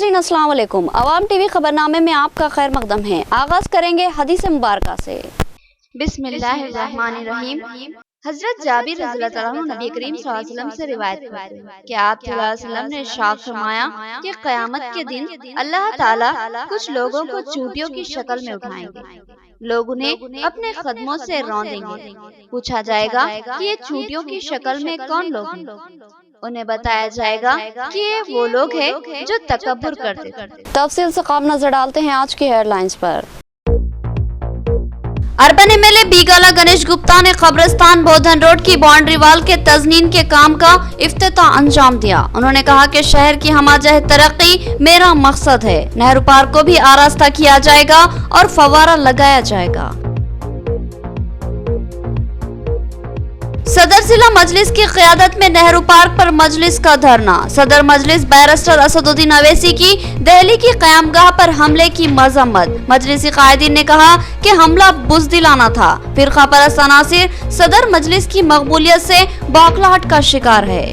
नाज़रीन अस्सलाम वालेकुम। अवाम टीवी खबरनामे में आपका खैर मकदम है। आगाज करेंगे हदीस मुबारका से। बिस्मिल्लाहिर्रहमानिर्रहीम। हजरत जाबिर रज़ियल्लाहु अन्हु नबी करीम सल्लल्लाहु अलैहि वसल्लम से रिवायत करते हैं कि आप सल्लल्लाहु अलैहि वसल्लम ने इरशाद फरमाया कि क़यामत के दिन अल्लाह ताला कुछ लोगों को चूंटियों की शक्ल में उठाएंगे। लोग उन्हें अपने कदमों से रौंदेंगे। पूछा जाएगा कि ये चूंटियों की शक्ल में कौन लोग हैं? उन्हें बताया जाएगा कि ये वो लोग हैं जो तकब्बुर करते थे। तफसील से ख्वाब नजर डालते हैं आज की हेडलाइंस पर। अर्बन एमएलए बीगाला गणेश गुप्ता ने कब्रिस्तान बोधन रोड की बाउंड्री वाल के तजनीन के काम का इफ्तिताह अंजाम दिया। उन्होंने कहा कि शहर की हमाजह तरक्की मेरा मकसद है। नेहरू पार्क को भी आरास्ता किया जाएगा और फव्वारा लगाया जाएगा। सदर जिला मजलिस की क़यादत में नेहरू पार्क पर मजलिस का धरना। सदर मजलिस बैरिस्टर असदुद्दीन अवैसी की दिल्ली की क़यामगाह पर हमले की मजम्मत। मजलिसी कायदीन ने कहा कि हमला बुज़दिलाना था। फिरका परस्त अनासिर सदर मजलिस की मकबूलियत से बौखलाहट का शिकार है।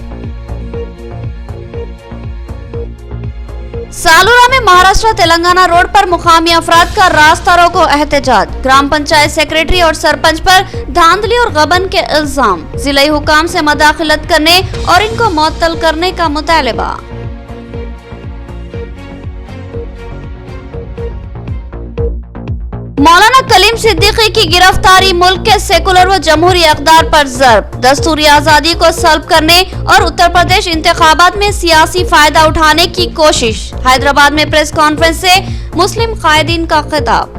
सालूरा में महाराष्ट्र तेलंगाना रोड पर मुकामी अफराद का रास्ता रोको एहतजाज। ग्राम पंचायत सेक्रेटरी और सरपंच पर धांधली और गबन के इल्जाम। जिला हुकाम से मदाखिलत करने और इनको मुअत्तल करने का मुतालबा। मौलाना कलीम सिद्दीकी की गिरफ्तारी मुल्क के सेकुलर व जमहूरी अक़दार पर ज़र्ब। दस्तूरी आज़ादी को सल्ब करने और उत्तर प्रदेश इंतखाबात में सियासी फायदा उठाने की कोशिश। हैदराबाद में प्रेस कॉन्फ्रेंस से मुस्लिम कायदीन का खिताब।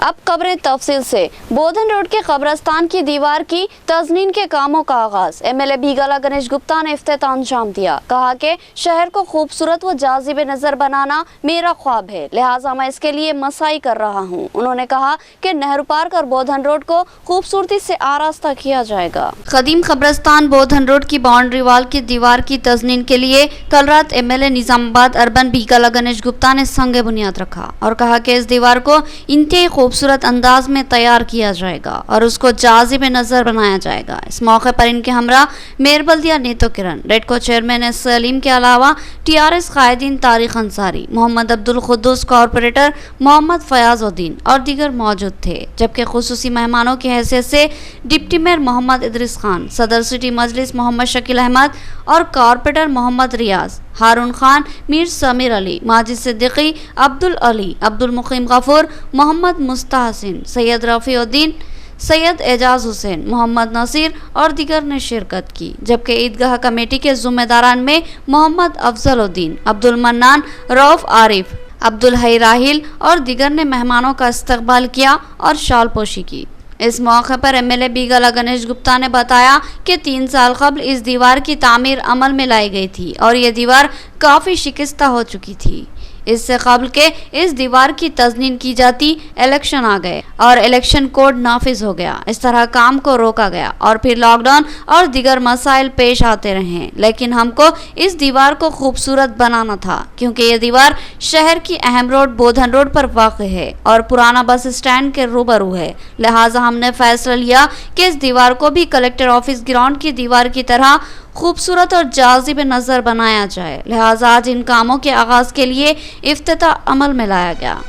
अब खबरें तफसील से। बोधन रोड के कब्रिस्तान की दीवार की तजनीन के कामों का आगाज। एमएलए बीगाला गणेश गुप्ता ने इफ्तिताह अंजाम दिया। कहा कि शहर को खूबसूरत व जाजिब नजर बनाना मेरा ख्वाब है, लिहाजा मैं इसके लिए मसाई कर रहा हूँ। उन्होंने कहा कि नेहरू पार्क और बोधन रोड को खूबसूरती से आरास्ता किया जाएगा। कदीम कब्रिस्तान बोधन रोड की बाउंड्री वाल की दीवार की तजनीन के लिए कल रात एमएलए निजामाबाद अर्बन बीगाला गणेश गुप्ता ने संग बुनियाद रखा और कहा कि इस दीवार को इंतहाई खूबसूरत अंदाज में तैयार किया जाएगा और उसको जाजिब नजर बनाया जाएगा। इस मौके पर इनके हमरा मेयर बल्दिया नेतो किरण, रेडको चेयरमैन एस सलीम के अलावा टीआरएस कायदीन तारिक अंसारी, मोहम्मद अब्दुल खुद्दूस कॉर्पोरेटर मोहम्मद फयाजुद्दीन और दीगर मौजूद थे। जबकि खुसूसी मेहमानों की हैसियत से डिप्टी मेयर मोहम्मद इदरीस खान, सदर सिटी मजलिस मोहम्मद शकील अहमद और कॉर्पोरेटर मोहम्मद रियाज, हारून खान, मीर समीर अली, माजिद सिद्दीकी, अब्दुल अली, अब्दुल मुकीम गफूर, मोहम्मद मुस्ताहसिन, सैयद रफीउद्दीन, सैयद एजाज हुसैन, मोहम्मद नसीर और दीगर ने शिरकत की। जबकि ईदगाह कमेटी के जिम्मेदारान में मोहम्मद अफजलुद्दीन, अब्दुल मन्नान, रऊफ आरिफ, अब्दुल हई राहिल और दीगर ने मेहमानों का इस्तकबाल किया और शाल पोशी की। इस मौके पर एमएलए बीगाला गणेश गुप्ता ने बताया कि 3 साल कबल इस दीवार की तामीर अमल में लाई गई थी और ये दीवार काफ़ी शिकस्ता हो चुकी थी। इससे कबल के इस दीवार की तजनीन की जाती, इलेक्शन आ गए और इलेक्शन कोड नाफिज हो गया। इस तरह काम को रोका गया और फिर लॉकडाउन और दीगर मसाइल पेश आते रहे, लेकिन हमको इस दीवार को खूबसूरत बनाना था क्योंकि ये दीवार शहर की अहम रोड बोधन रोड पर वाक़ है और पुराना बस स्टैंड के रूबरू है। लिहाजा हमने फैसला लिया कि इस दीवार को भी कलेक्टर ऑफिस ग्राउंड की दीवार की तरह खूबसूरत और जाजिब नज़र बनाया जाए। लिहाजा आज इन कामों के आगाज़ के लिए इफ्तिताह अमल में लाया गया।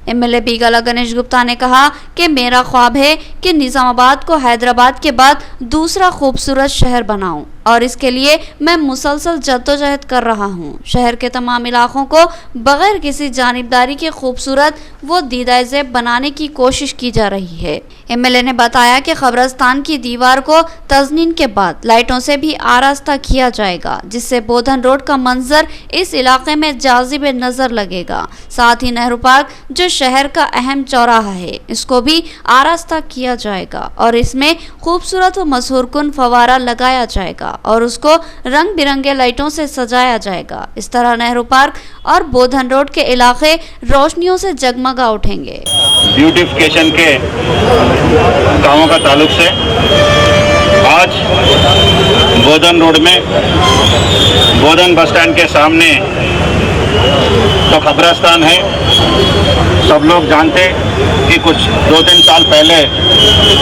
एमएलए बीगाला गणेश गुप्ता ने कहा कि मेरा ख्वाब है कि निजामाबाद को हैदराबाद के बाद दूसरा खूबसूरत शहर बनाऊं और इसके लिए मैं मुसलसल जद्दोजहद कर रहा हूं। शहर के तमाम इलाकों को बगैर किसी जानिबदारी के खूबसूरत व दीदार-ए-ज़ेब बनाने की कोशिश की जा रही है। एमएलए ने बताया कि कब्रिस्तान की दीवार को तजनीन के बाद लाइटों से भी आरास्ता किया जाएगा, जिससे बोधन रोड का मंजर इस इलाके में जाजिब नजर लगेगा। साथ ही नेहरू पार्क जो शहर का अहम चौराहा है, इसको भी आरास्ता किया जाएगा और इसमें खूबसूरत व मशहूर कुन फव्वारा लगाया जाएगा और उसको रंग बिरंगे लाइटों से सजाया जाएगा। इस तरह नेहरू पार्क और बोधन रोड के इलाके रोशनियों से जगमगा उठेंगे। ब्यूटिफिकेशन के कामों का ताल्लुक से आज बोधन रोड में बोधन बस स्टैंड के सामने तो कब्रिस्तान है। सब लोग जानते कि कुछ 2-3 साल पहले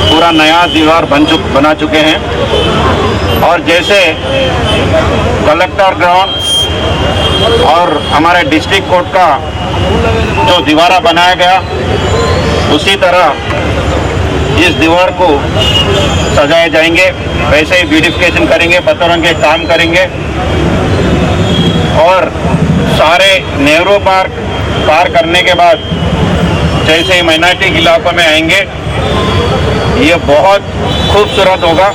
पूरा नया दीवार बना चुके हैं और जैसे कलेक्टर ग्राउंड और हमारे डिस्ट्रिक्ट कोर्ट का जो दीवारा बनाया गया उसी तरह इस दीवार को सजाए जाएंगे, वैसे ही ब्यूटिफिकेशन करेंगे, पत्थरों के काम करेंगे और सारे नेहरू पार्क पार करने के बाद जैसे ही माइनॉरिटी इलाकों में आएंगे ये बहुत खूबसूरत होगा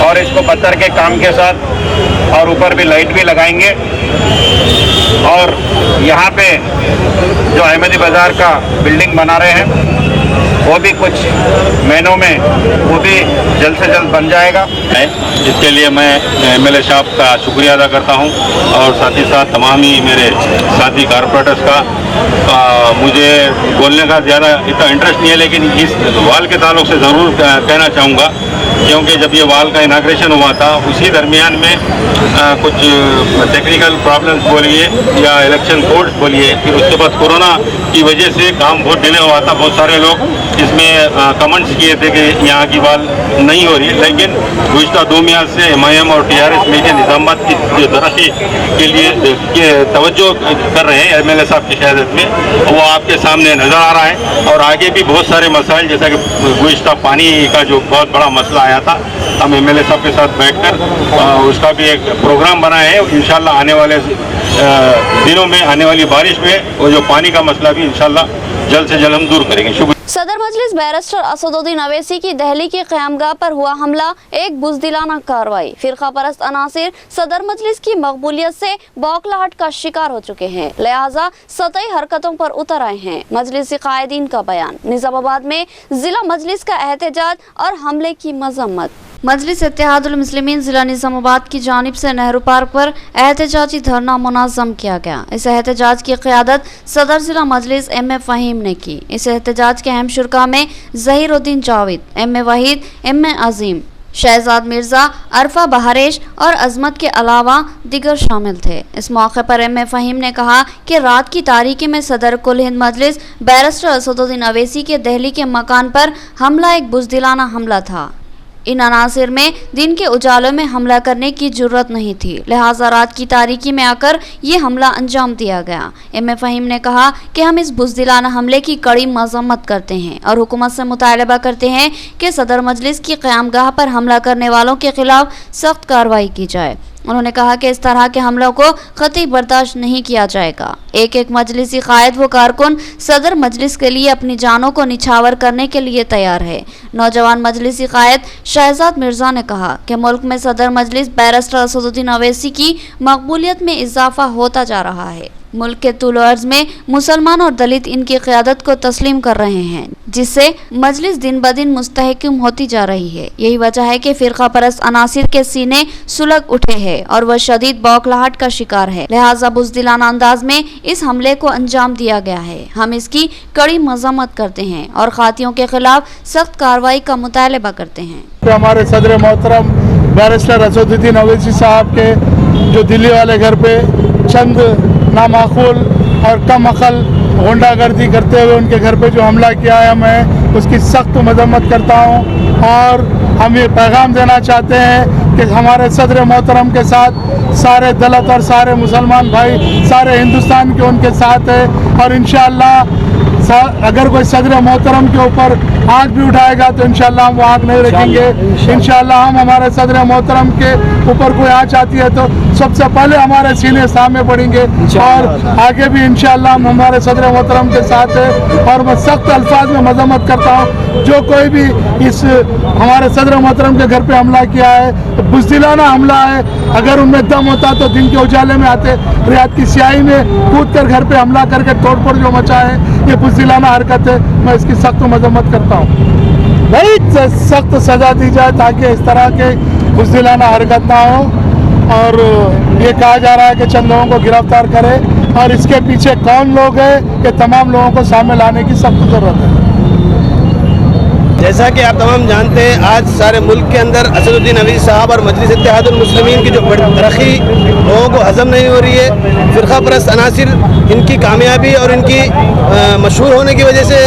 और इसको पत्थर के काम के साथ और ऊपर भी लाइट भी लगाएंगे और यहाँ पे जो अहमदी बाज़ार का बिल्डिंग बना रहे हैं वो भी कुछ महीनों में वो भी जल्द से जल्द बन जाएगा। इसके लिए मैं एमएलए साहब का शुक्रिया अदा करता हूं और साथ ही साथ तमाम ही मेरे साथी कारपोरेटर्स का। मुझे बोलने का ज़्यादा इतना इंटरेस्ट नहीं है, लेकिन इस वाल के ताल्लुक से ज़रूर कहना चाहूँगा, क्योंकि जब ये वाल का इनाग्रेशन हुआ था उसी दरमियान में कुछ टेक्निकल प्रॉब्लम्स बोलिए या इलेक्शन कोड्स बोलिए, फिर उसके बाद कोरोना की वजह से काम बहुत डिले हुआ था। बहुत सारे लोग इसमें कमेंट्स किए थे कि यहाँ की वाल नहीं हो रही है, लेकिन गुज़श्ता 2 माह से एमआईएम और टीआरएस मिलकर निज़ामाबाद की जो तरक्की के लिए तवज्जो कर रहे हैं एमएलए साहब की क़यादत में, वो आपके सामने नज़र आ रहा है। और आगे भी बहुत सारे मसाइल, जैसा कि गुज़श्ता पानी का जो बहुत बड़ा मसला आया था, हम एमएलए साहब के साथ बैठकर उसका भी एक प्रोग्राम बनाए हैं। इंशाल्लाह आने वाले दिनों में, आने वाली बारिश में वो जो पानी का मसला भी इंशाल्लाह जल्द से जल्द हम दूर करेंगे। शुक्रिया। सदर मजलिस बैरिस्टर असदुद्दीन अवैसी की दहली की क़यामगाह पर हुआ हमला एक बुज़दिलाना कार्रवाई। फ़िरक़ा परस्त अनासिर सदर मजलिस की मकबूलियत से बौखलाहट का शिकार हो चुके हैं, लिहाजा सतही हरकतों पर उतर आए हैं। मजलिसी कायदीन का बयान। निज़ामाबाद में ज़िला मजलिस का एहतजाज और हमले की मजम्मत। मजलिस इत्तेहादुल मुस्लिमीन ज़िला निज़ामाबाद की जानिब से नेहरू पार्क पर एहतजाजी धरना मुनज़्ज़म किया गया। इस एहतजाज की क़यादत सदर ज़िला मजलिस एम ए फ़हीम ने की। इस एहतजाज के अहम शुरका में Zaheeruddin Javed, M A Waheed, M A Azeem, Shahzad Mirza, Arfa बहारेश और अजमत के अलावा दिगर शामिल थे। इस मौके पर एम ए फ़हीम ने कहा कि रात की तारीकी में सदर कुल हिंद मजलिस बैरिस्टर असदुद्दीन अवैसी के दहली के मकान पर हमला एक बुज़दिलाना हमला था। इन अनासिर में दिन के उजालों में हमला करने की जुर्रत नहीं थी, लिहाजा रात की तारीकी में आकर ये हमला अंजाम दिया गया। एम ए फ़हीम ने कहा कि हम इस बुज़दिलाना हमले की कड़ी मजम्मत करते हैं और हुकूमत से मुतालबा करते हैं कि सदर मजलिस की क़यामगाह पर हमला करने वालों के खिलाफ सख्त कार्रवाई की जाए। उन्होंने कहा कि इस तरह के हमलों को कतई बर्दाश्त नहीं किया जाएगा। एक एक मजलिसी कायद व कारकुन सदर मजलिस के लिए अपनी जानों को निछावर करने के लिए तैयार है। नौजवान मजलिसी कायद शहजाद मिर्ज़ा ने कहा कि मुल्क में सदर मजलिस बैरिस्टर असदुद्दीन अवैसी की मकबूलियत में इजाफा होता जा रहा है। मुल्क के तूलो अर्ज में मुसलमान और दलित इनकी क़यादत को तस्लीम कर रहे हैं, जिससे मजलिस दिन ब दिन मुस्तहकम होती जा रही है। यही वजह है कि फ़िरक़ा परस्त अनासिर के सीने सुलग उठे हैं और वह शदीद बौखलाहट का शिकार है, लिहाजा बुज़दिलाना अंदाज में इस हमले को अंजाम दिया गया है। हम इसकी कड़ी मजम्मत करते हैं और खातियों के खिलाफ सख्त कार्रवाई का मुतालबा करते हैं। तो हमारे सदर मोहतरम बैरिस्टर असदुद्दीन अवैसी साहब के जो दिल्ली वाले घर पे चंद नामाकूल और कम अकल गुंडागर्दी करते हुए उनके घर पे जो हमला किया है, मैं उसकी सख्त मजम्मत करता हूँ और हम ये पैगाम देना चाहते हैं कि हमारे सदर मोहतरम के साथ सारे दलित और सारे मुसलमान भाई सारे हिंदुस्तान के उनके साथ है और इंशाअल्लाह अगर कोई सदर मोहतरम के ऊपर आग भी उठाएगा तो इंशाअल्लाह हम वो आग नहीं रखेंगे। इंशाअल्लाह हम हमारे सदर मोहतरम के ऊपर कोई आँच आती है तो सबसे पहले हमारे सीने सामने पड़ेंगे और आगे भी इंशाअल्लाह हम हमारे सदर मोहतरम के साथ है। और मैं सख्त अल्फाज में मजम्मत करता हूँ जो कोई भी इस हमारे सदर मोहतरम के घर पे हमला किया है तो बुज़दिलाना हमला है। अगर उनमें दम होता तो दिन के उजाले में आते, रियात की स्याही में कूद कर घर पे हमला करके तोड़फोड़ जो मचा है ये बुज़दिलाना हरकत है। मैं इसकी सख्त मजम्मत करता हूँ, भाई सख्त सज़ा दी जाए ताकि इस तरह के बुज़दिलाना हरकत ना हो। और ये कहा जा रहा है कि चंद लोगों को गिरफ्तार करे और इसके पीछे कौन लोग हैं कि तमाम लोगों को सामने लाने की सख्त ज़रूरत है। जैसा कि आप तमाम जानते हैं, आज सारे मुल्क के अंदर असदुद्दीन अवैसी साहब और मजलिस इत्तेहादुल मुस्लिमीन की जो तरक्की लोगों को हजम नहीं हो रही है, फ़िरक़ा परस्त अनासिर इनकी कामयाबी और इनकी मशहूर होने की वजह से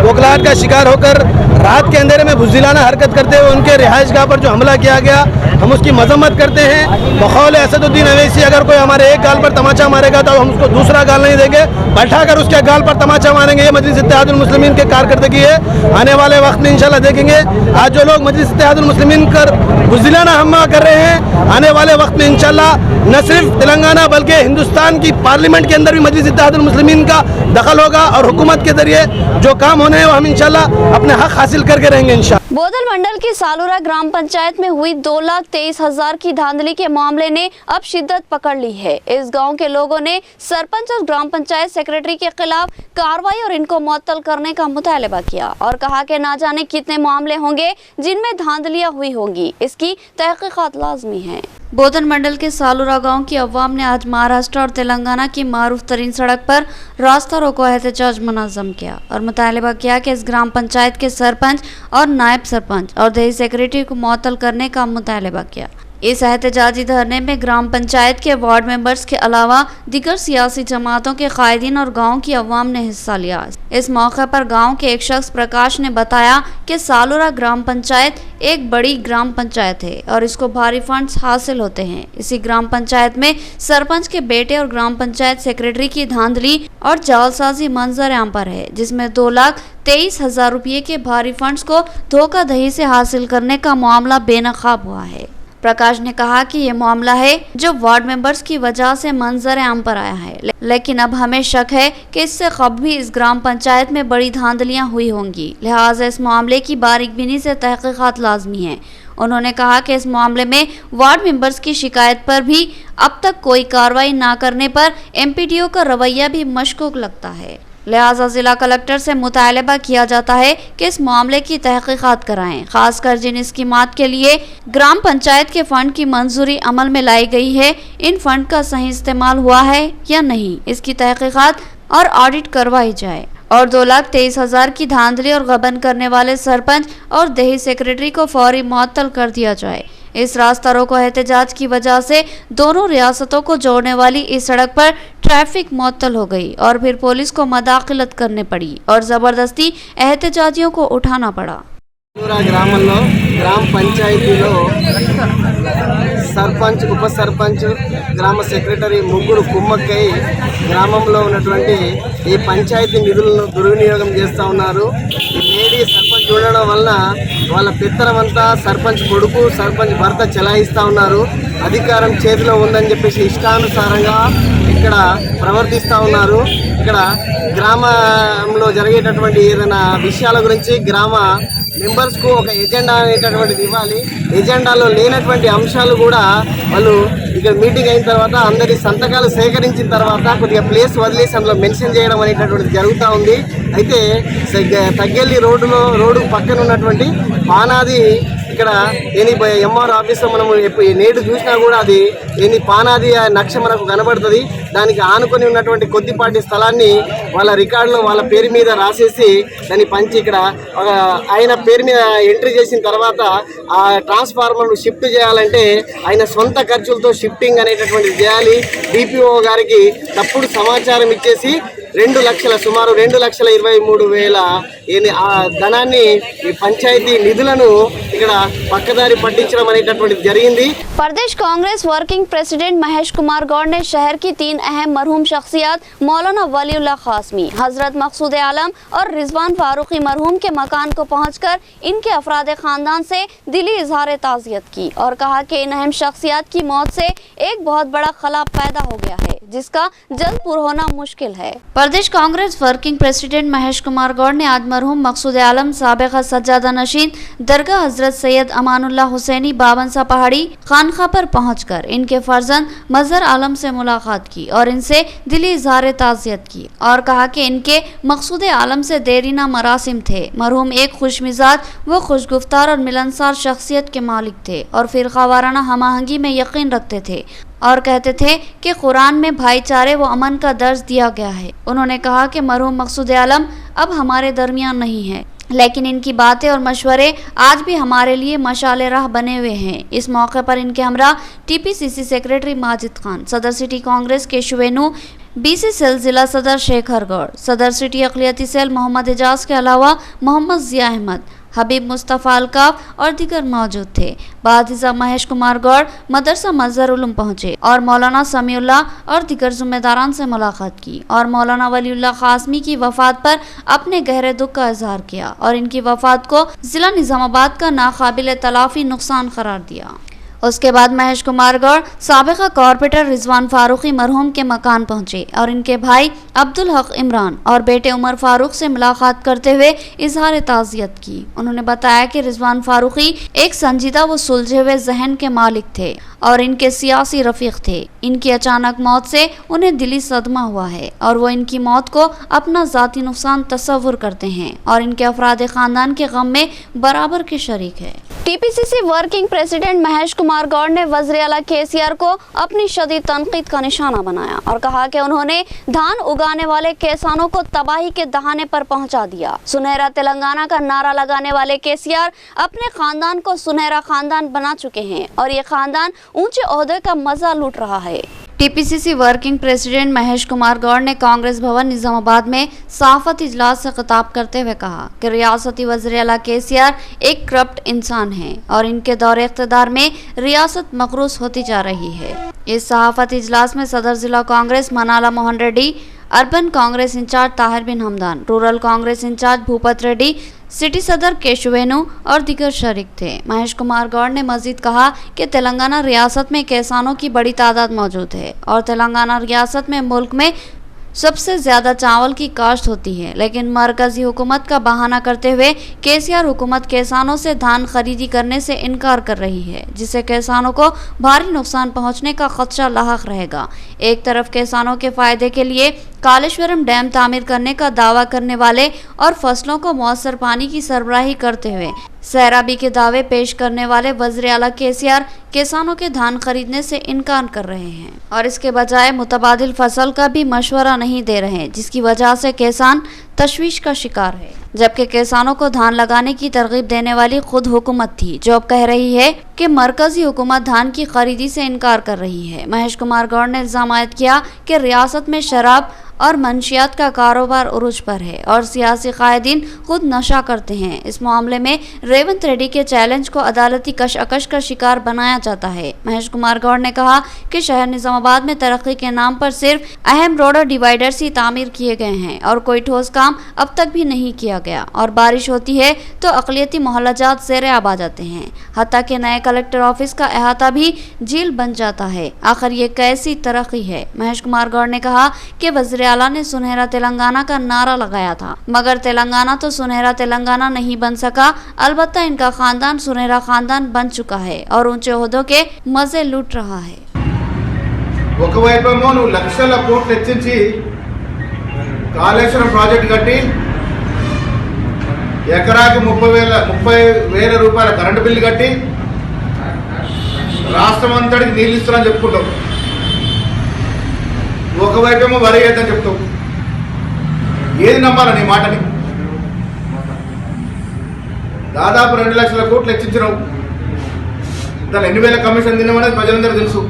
बौखलाहट का शिकार होकर रात के अंधेरे में बुज़दिलाना हरकत करते हुए उनके रिहाइश गाह पर जो हमला किया गया, हम उसकी मजम्मत करते हैं। बखौल असदुद्दीन अवैसी अगर कोई हमारे एक गाल पर तमाचा मारेगा तो हम उसको दूसरा गाल नहीं देंगे, बैठाकर उसके गाल पर तमाचा मारेंगे। ये मजलिस इत्तेहादुल मुस्लिमीन के कारकर्दगी है। आने वाले वक्त में इंशाल्लाह देखेंगे, आज जो लोग मजलिस इत्तेहादुल मुस्लिमीन पर बुज़दिलाना हमला कर रहे हैं, आने वाले वक्त में इंशाल्लाह न सिर्फ तेलंगाना बल्कि हिंदुस्तान की पार्लियामेंट के अंदर भी मजलिस इत्तेहादुल मुस्लिमीन का दखल होगा और हुकूमत के जरिए जो काम होने हैं वो हम इंशाल्लाह अपने हक हासिल करके रहेंगे इंशाल्लाह। बोदल मंडल की सालूरा ग्राम पंचायत में हुई 2,23,000 की धांधली के मामले ने अब शिद्दत पकड़ ली है। इस गांव के लोगों ने सरपंच और ग्राम पंचायत सेक्रेटरी के खिलाफ कार्रवाई और इनको मुअत्तल करने का मुतालबा किया और कहा कि ना जाने कितने मामले होंगे जिनमें धांधलियां हुई होंगी, इसकी तहकीकात लाजमी है। बोधन मंडल के सालूरा गांव की अवाम ने आज महाराष्ट्र और तेलंगाना की मारूफ तरीन सड़क पर रास्ता रोको एहतजाज मुनज़्ज़म किया और मुतालबा किया कि इस ग्राम पंचायत के सरपंच और नायब सरपंच और दही सेक्रेटरी को मुअत्तल करने का मुतालबा किया। इस एहतजाजी धरने में ग्राम पंचायत के वार्ड मेंबर्स के अलावा दीगर सियासी जमातों के कायदीन और गांव की अवाम ने हिस्सा लिया। इस मौके पर गांव के एक शख्स प्रकाश ने बताया कि सालूरा ग्राम पंचायत एक बड़ी ग्राम पंचायत है और इसको भारी फंड्स हासिल होते हैं। इसी ग्राम पंचायत में सरपंच के बेटे और ग्राम पंचायत सेक्रेटरी की धांधली और जालसाजी मंजर आम पर है, जिसमें 2,23,000 रुपये के भारी फंड्स को धोखाधड़ी से हासिल करने का मामला बेनकाब हुआ है। प्रकाश ने कहा कि ये मामला है जो वार्ड मेंबर्स की वजह से मंजर आम पर आया है, लेकिन अब हमें शक है कि इससे कब भी इस ग्राम पंचायत में बड़ी धांधलियां हुई होंगी, लिहाजा इस मामले की बारीकबीनी से तहकीकात लाजमी है। उन्होंने कहा कि इस मामले में वार्ड मेंबर्स की शिकायत पर भी अब तक कोई कार्रवाई न करने पर एमपीडीओ का रवैया भी मशकूक लगता है, लिहाजा जिला कलेक्टर से मुतालबा किया जाता है कि इस मामले की तहकीकात कराएं, खासकर जिन स्कीमात के लिए ग्राम पंचायत के फंड की मंजूरी अमल में लाई गई है, इन फंड का सही इस्तेमाल हुआ है या नहीं, इसकी तहकीकात और ऑडिट करवाई जाए और 2,23,000 की धांधली और गबन करने वाले सरपंच और दही सेक्रेटरी को फौरी मुअत्तल कर दिया जाए। इस रास्ता रोको एहतजाज की वजह से दोनों रियासतों को जोड़ने वाली इस सड़क पर ट्रैफिक मुअत्तल हो गई और फिर पुलिस को मदाखिलत करने पड़ी और जबरदस्ती एहतजाजियों को उठाना पड़ा। గ్రామంలో గ్రామ పంచాయతీలో సర్పంచ్, ఉప సర్పంచ్, గ్రామ సెక్రటరీ ముగ్గురు కుమ్మక్కై గ్రామంలో ఉన్నటువంటి ఈ పంచాయతీ నిధులను దుర్వినియోగం చేస్తూ ఉన్నారు. ఈ లేడీ సర్పంచ్ ఉండడం వలన వాళ్ళ పెత్తనం అంతా సర్పంచ్ కొడుకు, సర్పంచ్ భర్త చెలాయిస్తూ ఉన్నారు. అధికారం చేతిలో ఉందని చెప్పేసి ఇష్టానుసారంగా ఇక్కడ ప్రవర్తిస్తూ ఉన్నారు. ఇక్కడ గ్రామంలో జరిగేటటువంటి ఏదైనా విషయాల గురించి గ్రామ మెంబర్స్ కు ఒక ఎజెండా అనేటటువంటిది ఇవ్వాలి. ఎజెండాలో లేనటువంటి అంశాలు కూడా వాళ్ళు ఇక్కడ మీటింగ్ అయిన తర్వాత అందరి సంతకాలు సేకరించిన తర్వాత కొద్దిగా ప్లేస్ వదిలేసి అందులో మెన్షన్ చేయడం అనేటటువంటిది జరుగుతూ ఉంది. అయితే తగ్గెల్లి రోడ్డు పక్కన ఉన్నటువంటి పానాది ఇక్కడ ఎంఆర్ ఆఫీస్లో మనం నేడు చూసినా కూడా అది పానాది నక్ష మనకు కనబడుతుంది. దానికి ఆనుకొని ఉన్నటువంటి కొద్దిపాటి స్థలాన్ని వాళ్ళ రికార్డులో వాళ్ళ పేరు మీద రాసేసి దాన్ని పంచి ఇక్కడ ఆయన పేరు మీద ఎంట్రీ చేసిన తర్వాత ఆ ట్రాన్స్ఫార్మర్ను షిఫ్ట్ చేయాలంటే ఆయన సొంత ఖర్చులతో షిఫ్టింగ్ అనేటటువంటిది చేయాలి. డిపిఓ గారికి తప్పుడు సమాచారం ఇచ్చేసి సుమారు 2,23,000 ఆ ధనాన్ని ఈ పంచాయతీ నిధులను ఇక్కడ పక్కదారి పట్టించడం అనేటటువంటిది జరిగింది. प्रदेश कांग्रेस वर्किंग प्रेसिडेंट महेश कुमार गौड़ ने शहर की 3 अहम मरहूम शख्सियात मौलाना वलीउल्लाह कासमी, हजरत मकसूद आलम और रिजवान फारूकी मरहूम के मकान को पहुंचकर इनके अफराद खानदान से दिली इजहार ताज़ियत की और कहा कि इन अहम शख्सियात की मौत से एक बहुत बड़ा खला पैदा हो गया है जिसका जल्द पूरा होना मुश्किल है। प्रदेश कांग्रेस वर्किंग प्रेसिडेंट महेश कुमार गौड़ ने आज मरहूम मकसूद आलम साबिक़ा सज्जादा नशीन दरगाह हजरत सैयद अमानुल्लाह हुसैनी बाबनसा पहाड़ी खानखा पर पहुंचकर इनके फर्जंद मजहर आलम से मुलाकात की और इनसे दिली इजहार ताज़ियत की और कहा कि इनके मकसूद आलम से देरीना मरासिम थे। मरहूम एक खुश मिजाज व खुशगुफ्तार और मिलनसार शख्सियत के मालिक थे और फिरका वाराना हमाहंगी में यकीन रखते थे और कहते थे कि कुरान में भाईचारे व अमन का दर्ज दिया गया है। उन्होंने कहा कि मरहूम मकसूद आलम अब हमारे दरमियान नहीं है, लेकिन इनकी बातें और मशवरे आज भी हमारे लिए मशाले राह बने हुए हैं। इस मौके पर इनके हमरा टीपीसीसी सेक्रेटरी माजिद खान, सदर सिटी कांग्रेस के शुवेनू, बीसी सेल जिला सदर शेखर गौड़, सदर सिटी अक़लियती सेल मोहम्मद एजाज के अलावा मोहम्मद जिया अहमद, हबीब मुस्तफ़ा अलकाफ और दीगर मौजूद थे। बादिजा महेश कुमार गौड़ मदरसा मजहर उलूम पहुंचे और मौलाना समीउल्लाह और दीगर जिम्मेदारान से मुलाकात की और मौलाना वलीउल्लाह कासमी की वफात पर अपने गहरे दुख का इजहार किया और इनकी वफात को जिला निजामाबाद का नाकाबिल तलाफी नुकसान करार दिया। उसके बाद महेश कुमार गौड़ साबिका कॉर्पोरेटर रिजवान फारूकी मरहूम के मकान पहुंचे और इनके भाई अब्दुल हक इमरान और बेटे उमर फारूक से मुलाकात करते हुए इजहार ताज़ियत की। उन्होंने बताया कि रिजवान फारूकी एक संजीदा व सुलझे हुए जहन के मालिक थे और इनके सियासी रफीक थे। इनकी अचानक मौत से उन्हें दिली सदमा हुआ है और वो इनकी मौत को अपना ज़ाती नुकसान तस्वुर करते हैं और इनके अफराद खानदान के गम में बराबर के शरीक है। TPCC working president Mahesh Kumar Goud ने वज़ीर आला केसीआर को अपनी शदीद तनकीद का निशाना बनाया और कहा कि उन्होंने धान उगाने वाले किसानों को तबाही के दहाने पर पहुंचा दिया। सुनहरा तेलंगाना का नारा लगाने वाले केसीआर अपने खानदान को सुनहरा खानदान बना चुके हैं और ये खानदान ऊंचे ओहदे का मजा लूट रहा है। TPCC working president Mahesh Kumar Goud ने कांग्रेस भवन निजामाबाद में सहाफत इजलास से खिताब करते हुए कहा कि रियासती वज़ीर आला केसीआर एक करप्ट इंसान है और इनके दौरे इख्तिदार में रियासत मकरूस होती जा रही है। इस सहाफत इजलास में सदर जिला Congress Manala Mohan Reddy, urban Congress incharge Tahir bin Hamdan, rural Congress incharge Bhupat Reddy, city सदर केशवेनु और दीगर शरीक थे। महेश कुमार गौड़ ने मजीद कहा कि तेलंगाना रियासत में किसानों की बड़ी तादाद मौजूद है और तेलंगाना रियासत में मुल्क में सबसे ज्यादा चावल की काश्त होती है, लेकिन मरकजी हुकूमत का बहाना करते हुए केसीआर हुकूमत किसानों से धान खरीदी करने से इनकार कर रही है, जिससे किसानों को भारी नुकसान पहुंचने का खदशा लाहक रहेगा। एक तरफ किसानों के फायदे के लिए कालेश्वरम डैम तामीर करने का दावा करने वाले और फसलों को मौसर पानी की सरबराही करते हुए सैराबी के दावे पेश करने वाले वज़ीर आला केसीआर किसानों के धान खरीदने से इनकार कर रहे हैं और इसके बजाय मुतबादिल फसल का भी मशवरा नहीं दे रहे, जिसकी वजह से किसान तशवीश का शिकार है। जबकि किसानों को धान लगाने की तरगीब देने वाली खुद हुकूमत थी, जो अब कह रही है कि मरकजी हुकूमत धान की खरीदी से इनकार कर रही है। महेश कुमार गौड़ ने इल्जाम आयद किया कि रियासत में शराब और मंशियात का कारोबार उरूज पर है और सियासी कायदीन खुद नशा करते हैं। इस मामले में रेवंत रेड्डी के चैलेंज को अदालती कशअकश का शिकार बनाया जाता है। महेश कुमार गौड़ ने कहा कि शहर निजामाबाद में तरक्की के नाम पर सिर्फ अहम रोड और डिवाइडर्स ही तामीर किए गए हैं और कोई ठोस काम अब तक भी नहीं किया गया और बारिश होती है तो अक़लियती मोहल्लाजात ज़ेरे आब आ जाते हैं, हत्ता कि नए कलेक्टर ऑफिस का अहाता भी झील बन जाता है। आखिर ये कैसी तरक्की है? महेश कुमार गौड़ ने कहा कि वज़ीर आला ने सुनहरा तेलंगाना का नारा लगाया था, मगर तेलंगाना तो सुनहरा तेलंगाना नहीं बन सका। अलबत्ता इनका खानदान सुनहरा खानदान बन चुका है और ऊंचे ओहदों के मजे लूट रहा है। ఒకవైపేమో నువ్వు లక్షల కోట్లు వెచ్చించి కాళేశ్వరం ప్రాజెక్ట్ కట్టి ఎకరాకి 30,000 రూపాయల కరెంటు బిల్లు కట్టి రాష్ట్రం అంతటికి నీళ్ళు ఇస్తారని చెప్పుకుంటావు, ఒకవైపేమో వరి వేద్దని చెప్తావు. ఏది నమ్మాల నీ మాటని? దాదాపు 2 లక్షల కోట్లు వెచ్చించినావు. దాని ఎన్ని వేల కమిషన్ తిన్నామనేది ప్రజలందరూ తెలుసు.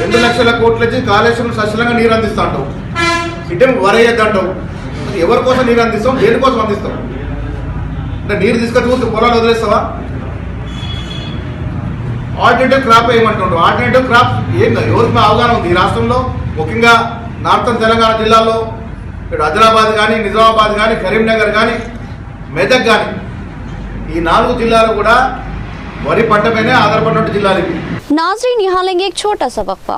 2 లక్షల కోట్లు వచ్చి కాళేశ్వరం సశలంగా నీరు అందిస్తా అంటావు, ఇటేమో వరి వేద్దంటావు. ఎవరి కోసం నీరు అందిస్తావు? దేనికోసం అందిస్తావు? అంటే నీరు తీసుకొచ్చి పొలాలు వదిలేస్తావా? ఆల్టర్నేటివ్ క్రాప్ ఏమంటుంటావు? ఆల్టర్నేటివ్ క్రాప్ ఏం ఎవరికి అవగాహన ఉంది ఈ రాష్ట్రంలో? ముఖ్యంగా నార్థన్ తెలంగాణ జిల్లాలో ఇక్కడ ఆదిలాబాద్ కానీ, నిజామాబాద్ కానీ, కరీంనగర్ కానీ, మెదక్ కానీ, ఈ 4 జిల్లాలు కూడా వరి పంటపైనే ఆధారపడినట్టు జిల్లాలు ఇవి. नाज़रीन, यहाँ लेंगे एक छोटा सा वक्फा।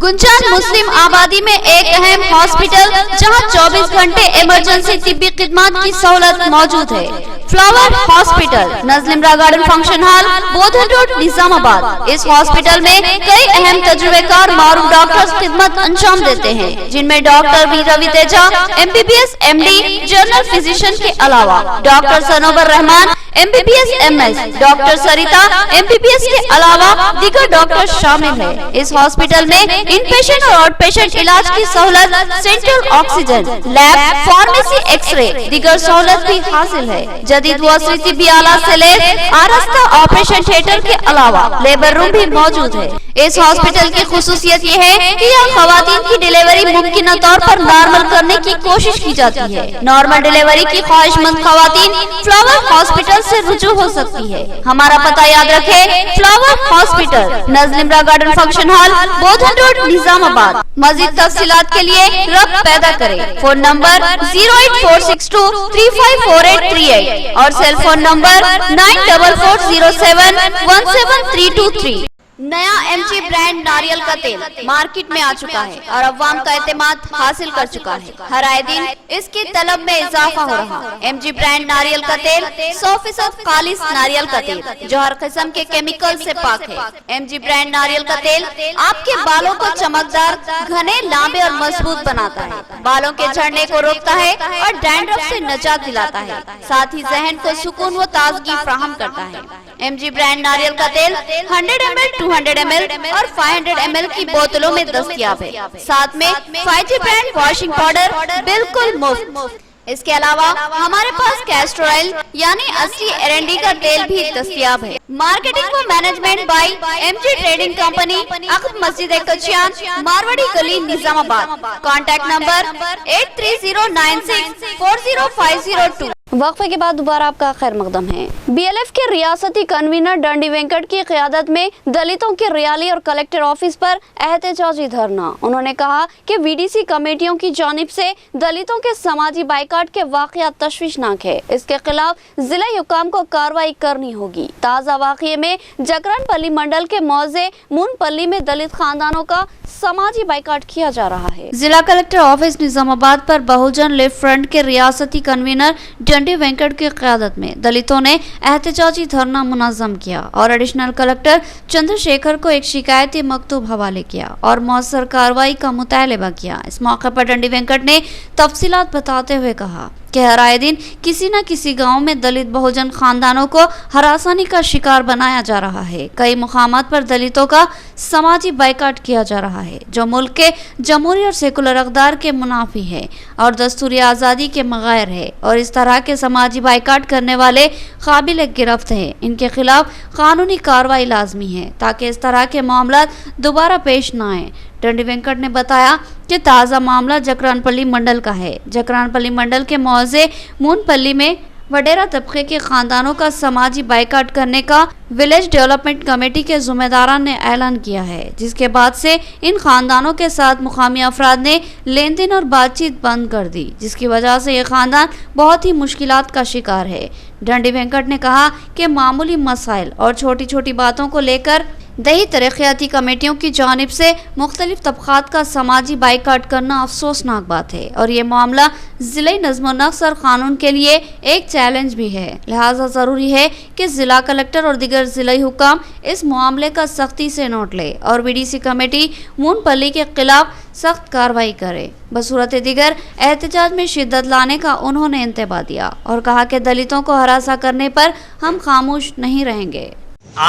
गुंजान मुस्लिम आबादी में एक अहम हॉस्पिटल जहां 24 घंटे इमरजेंसी तिब्बी खिदमत की सहूलत मौजूद है। फ्लावर हॉस्पिटल, नजलिमरा garden function hall, Bodhan road, Nizamabad. इस हॉस्पिटल में कई अहम तजुर्बेकार मारूफ डॉक्टर्स खिदमत अंजाम देते हैं, जिनमें doctor V Ravi Teja MBBS MD general physician के अलावा doctor Sanobar Rahman MBBS MS, doctor Sarita MBBS के अलावा दीगर डॉक्टर शामिल है। इस हॉस्पिटल में इन पेशेंट और आउट पेशेंट इलाज की सहूलत, central oxygen, lab, pharmacy, x-ray, दीगर सहूलत भी हासिल है। जदीद वॉशरी तिब्बी आलात से लैस आरास्ता ऑपरेशन थिएटर के अलावा लेबर रूम भी मौजूद है। इस हॉस्पिटल की खुसूसियत ये है कि यहाँ खवातीन की डिलीवरी मुमकिन तौर पर नॉर्मल करने की कोशिश की जाती है। नॉर्मल डिलीवरी की ख्वाहिशमंद खवातीन फ्लावर हॉस्पिटल से रुजू हो सकती है। हमारा पता याद रखे, फ्लावर हॉस्पिटल, नजलिमरा garden function hall, Bodhan road, Nizamabad. मजीद तफसीलात के लिए रब्त पैदा करें। फोन नंबर 08462354838 और सेल फोन नंबर 9440717323। नया एमजी ब्रांड नारियल का तेल मार्केट में आ चुका है और अवाम का एतमाद हासिल कर चुका है। हर आए दिन इसकी तलब में इजाफा हो रहा है। एमजी ब्रांड नारियल का तेल 100% खालिस नारियल का तेल जो हर किस्म के केमिकल से पाक है। एमजी ब्रांड नारियल का तेल आपके बालों को चमकदार, घने, लांबे और मजबूत बनाता है, बालों के झड़ने को रोकता है और डैंड्रफ से निजात दिलाता है, साथ ही जहन को सुकून व ताजगी फराहम करता है। एमजी ब्रांड नारियल का तेल 100 ml, 200 ml और 500 ml की बोतलों में दस्तयाब है। साथ में 5G ब्रांड वॉशिंग पाउडर बिल्कुल मुफ्त। इसके अलावा हमारे पास कैस्टर ऑयल यानी असली एरंडी का तेल भी दस्तयाब है। मार्केटिंग व management by MG trading company, अक़ब मस्जिद कचियान, मारवाड़ी गली, निजामाबाद। Contact number 8309640502। वक्फे के बाद दोबारा आपका खैर मकदम है। बीएलएफ के रियासती कन्वीनर डंडी वेंकट की क़यादत में दलितों की रैली और कलेक्टर ऑफिस पर एहतजाजी धरना। उन्होंने कहा कि वीडीसी कमेटियों की जानिब से दलितों के समाजी बाइकाट के वाक़यात तशवीशनाक है। इसके खिलाफ जिला हुकाम को कार्रवाई करनी होगी। ताज़ा वाक़ये में जकरानपल्ली मंडल के मौजे मूनपल्ली में दलित खानदानों का समाजी बाइकाट किया जा रहा है। जिला कलेक्टर ऑफिस निजामाबाद पर बहुजन लेफ्ट फ्रंट के रियासती कन्वीनर डंडी वेंकट की क़यादत में दलितों ने एहतजाजी धरना मुनज़्ज़म किया और एडिशनल कलेक्टर चंद्रशेखर को एक शिकायती मकतूब हवाले किया और मौसर कार्रवाई का मुतालबा किया। इस मौके पर डंडी वेंकट ने तफसीलात बताते हुए कहा कि हर आए दिन किसी न किसी गांव में दलित बहुजन खानदानों को हरासानी का शिकार बनाया जा रहा है। कई मुकामात पर दलितों का समाजी बाइकाट किया जा रहा है जो मुल्क के जमहूरी और सेकुलर अक़दार के मुनाफी है और दस्तूरी आज़ादी के मग़ायर है और इस तरह के समाजी बाइकाट करने वाले काबिल गिरफ्त हैं। इनके खिलाफ कानूनी कार्रवाई लाजमी है ताकि इस तरह के मामला दोबारा पेश न आए। डंडी वेंकट ने बताया कि ताज़ा मामला जकरानपल्ली मंडल का है। जकरानपल्ली मंडल के मौजे मूनपल्ली में वडेरा तबके के खानदानों का समाजी बाइकाट करने का विलेज डेवलपमेंट कमेटी के ज़िम्मेदारान ने ऐलान किया है, जिसके बाद से इन खानदानों के साथ मुकामी अफराद ने लेन देन और बातचीत बंद कर दी, जिसकी वजह से ये खानदान बहुत ही मुश्किलात का शिकार है। डंडी वेंकट ने कहा कि मामूली मसाइल और छोटी छोटी बातों को लेकर दही तरक्याती कमेटियों की जानिब से मुख्तलिफ तबक़ात का समाजी बाइकाट करना अफसोसनाक बात है और ये मामला ज़िला नज़्म व नस्क़ और क़ानून के लिए एक चैलेंज भी है। लिहाजा ज़रूरी है कि ज़िला कलेक्टर और दीगर ज़िला हुकाम इस मामले का सख्ती से नोट ले और वीडीसी कमेटी मूनपल्ली के खिलाफ सख्त कार्रवाई करे। बसूरत दीगर एहतजाज में शिद्दत लाने का उन्होंने इंतबा दिया और कहा कि दलितों को हरासा करने पर हम खामोश नहीं रहेंगे।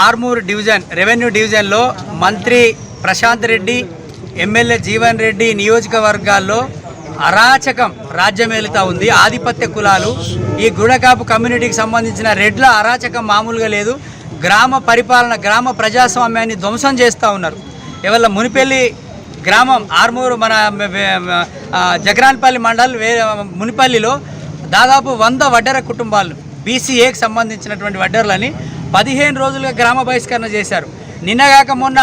ఆర్మూర్ డివిజన్ రెవెన్యూ డివిజన్లో మంత్రి ప్రశాంత్ రెడ్డి, ఎమ్మెల్యే జీవన్ రెడ్డి నియోజకవర్గాల్లో అరాచకం రాజ్యమేలుతా ఉంది. ఆధిపత్య కులాలు, ఈ గుణకాపు కమ్యూనిటీకి సంబంధించిన రెడ్ల అరాచకం మామూలుగా లేదు. గ్రామ పరిపాలన, గ్రామ ప్రజాస్వామ్యాన్ని ధ్వంసం చేస్తూ ఉన్నారు. ఇవాళ మునిపల్లి గ్రామం, ఆర్మూరు మన జకరాన్పల్లి మండల్ మునిపల్లిలో దాదాపు 100 వడ్డెర కుటుంబాలు, బీసీఏకి సంబంధించినటువంటి వడ్డెర్లని 15 రోజులుగా గ్రామ బహిష్కరణ చేశారు. నిన్నగాక మొన్న